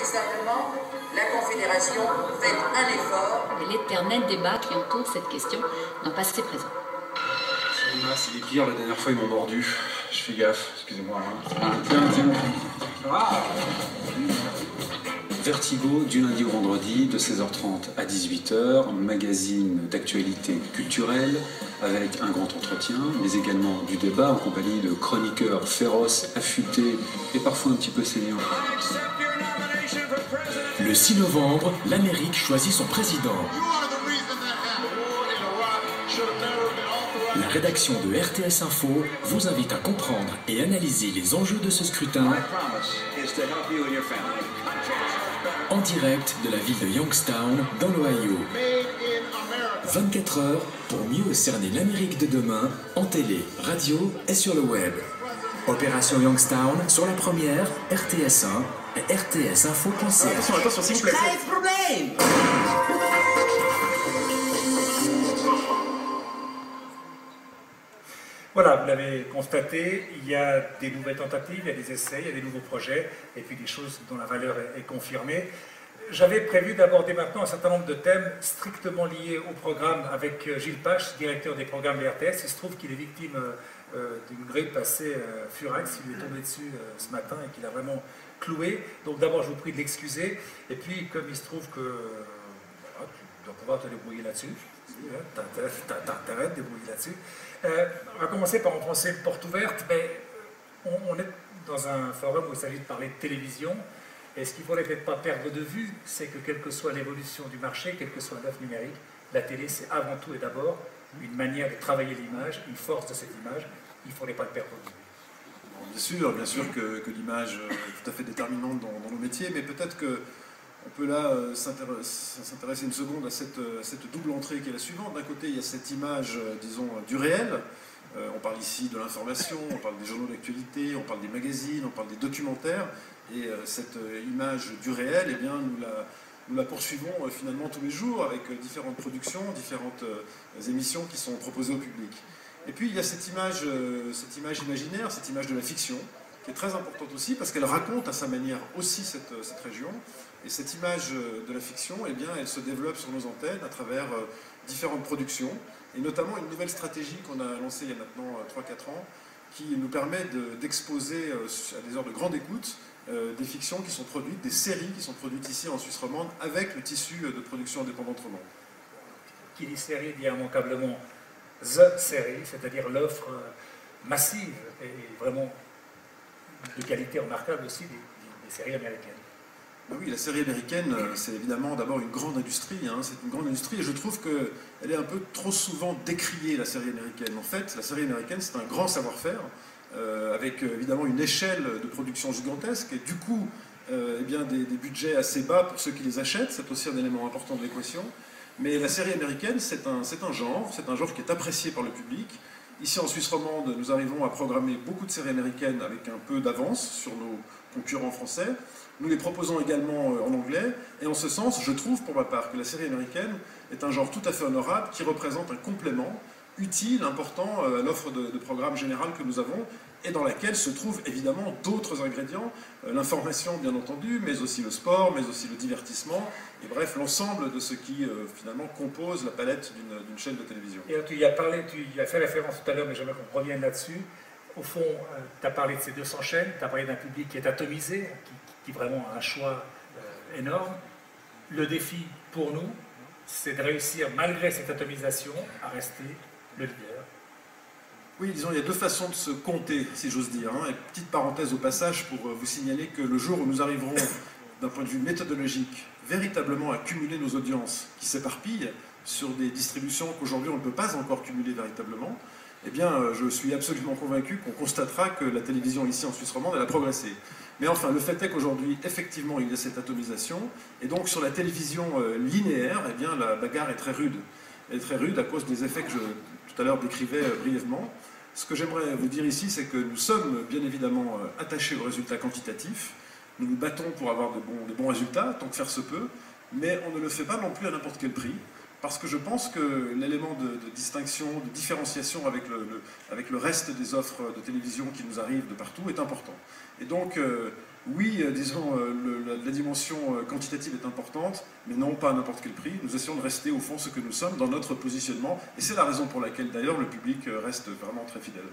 certainement, la Confédération fait un effort. Et l'éternel débat qui entoure cette question dans le passé présent. C'est pire, la dernière fois ils m'ont mordu. Je fais gaffe, excusez-moi. Tiens. Vertigo, du lundi au vendredi, de 16h30 à 18h, magazine d'actualité culturelle, avec un grand entretien, mais également du débat en compagnie de chroniqueurs féroces, affûtés et parfois un petit peu seniors. Le 6 novembre, l'Amérique choisit son président. La rédaction de RTS Info vous invite à comprendre et analyser les enjeux de ce scrutin en direct de la ville de Youngstown, dans l'Ohio. 24 heures pour mieux cerner l'Amérique de demain en télé, radio et sur le web. Opération Youngstown sur la première, RTS 1 et rtsinfo.ca. Attention, s'il vous plaît. Voilà, vous l'avez constaté, il y a des nouvelles tentatives, il y a des essais, il y a des nouveaux projets, et puis des choses dont la valeur est confirmée. J'avais prévu d'aborder maintenant un certain nombre de thèmes strictement liés au programme avec Gilles Pache, directeur des programmes de RTS. Il se trouve qu'il est victime d'une grippe assez furax, il lui est tombé dessus ce matin et qu'il a vraiment cloué. Donc d'abord, je vous prie de l'excuser, et puis comme il se trouve que voilà, tu dois pouvoir te débrouiller là-dessus, t'as intérêt de débrouiller là-dessus. On va commencer par enfoncer une porte ouverte, mais on est dans un forum où il s'agit de parler de télévision, et ce qu'il ne faudrait peut-être pas perdre de vue, c'est que quelle que soit l'évolution du marché, quelle que soit l'œuvre numérique, la télé c'est avant tout et d'abord une manière de travailler l'image, une force de cette image, il ne faudrait pas le perdre de vue. Bien sûr que l'image est tout à fait déterminante dans nos métiers, mais peut-être que on peut là s'intéresser une seconde à cette double entrée qui est la suivante. D'un côté, il y a cette image, disons, du réel. On parle ici de l'information, on parle des journaux d'actualité, on parle des magazines, on parle des documentaires. Et cette image du réel, eh bien, nous la poursuivons finalement tous les jours avec différentes productions, différentes émissions qui sont proposées au public. Et puis, il y a cette image imaginaire, cette image de la fiction, qui est très importante aussi parce qu'elle raconte à sa manière aussi cette région. Et cette image de la fiction, eh bien, elle se développe sur nos antennes à travers différentes productions, et notamment une nouvelle stratégie qu'on a lancée il y a maintenant 3-4 ans, qui nous permet d'exposer à des heures de grande écoute des fictions qui sont produites, des séries qui sont produites ici en Suisse romande, avec le tissu de production indépendante romande. Qui dit série dit immanquablement The série, c'est-à-dire l'offre massive et vraiment de qualité remarquable aussi des séries américaines. Oui, la série américaine, c'est évidemment d'abord une grande industrie, hein, c'est une grande industrie, et je trouve qu'elle est un peu trop souvent décriée, la série américaine. En fait, la série américaine, c'est un grand savoir-faire, avec évidemment une échelle de production gigantesque, et du coup, eh bien, des budgets assez bas pour ceux qui les achètent, c'est aussi un élément important de l'équation. Mais la série américaine, c'est un genre qui est apprécié par le public. Ici en Suisse romande, nous arrivons à programmer beaucoup de séries américaines avec un peu d'avance sur nos concurrents français. Nous les proposons également en anglais, et en ce sens, je trouve pour ma part que la série américaine est un genre tout à fait honorable qui représente un complément utile, important à l'offre de programme général que nous avons, et dans laquelle se trouvent évidemment d'autres ingrédients, l'information bien entendu, mais aussi le sport, mais aussi le divertissement, et bref, l'ensemble de ce qui finalement compose la palette d'une chaîne de télévision. Et tu y as fait référence tout à l'heure, mais j'aimerais qu'on revienne là-dessus. Au fond, tu as parlé de ces 200 chaînes, tu as parlé d'un public qui est atomisé, qui vraiment a un choix énorme. Le défi pour nous, c'est de réussir, malgré cette atomisation, à rester le leader. Oui, disons, il y a deux façons de se compter, si j'ose dire. Hein. Et petite parenthèse au passage pour vous signaler que le jour où nous arriverons, d'un point de vue méthodologique, véritablement à cumuler nos audiences qui s'éparpillent sur des distributions qu'aujourd'hui on ne peut pas encore cumuler véritablement, eh bien, je suis absolument convaincu qu'on constatera que la télévision ici en Suisse romande, elle a progressé. Mais enfin, le fait est qu'aujourd'hui, effectivement, il y a cette atomisation, et donc sur la télévision linéaire, eh bien, la bagarre est très rude. Elle est très rude à cause des effets que je, tout à l'heure, décrivais brièvement. Ce que j'aimerais vous dire ici, c'est que nous sommes bien évidemment attachés aux résultats quantitatifs. Nous nous battons pour avoir de bons résultats, tant que faire se peut, mais on ne le fait pas non plus à n'importe quel prix. Parce que je pense que l'élément de distinction, de différenciation avec le reste des offres de télévision qui nous arrivent de partout est important. Et donc, Oui, disons, la dimension quantitative est importante, mais non pas à n'importe quel prix. Nous essayons de rester au fond ce que nous sommes dans notre positionnement, et c'est la raison pour laquelle d'ailleurs le public reste vraiment très fidèle.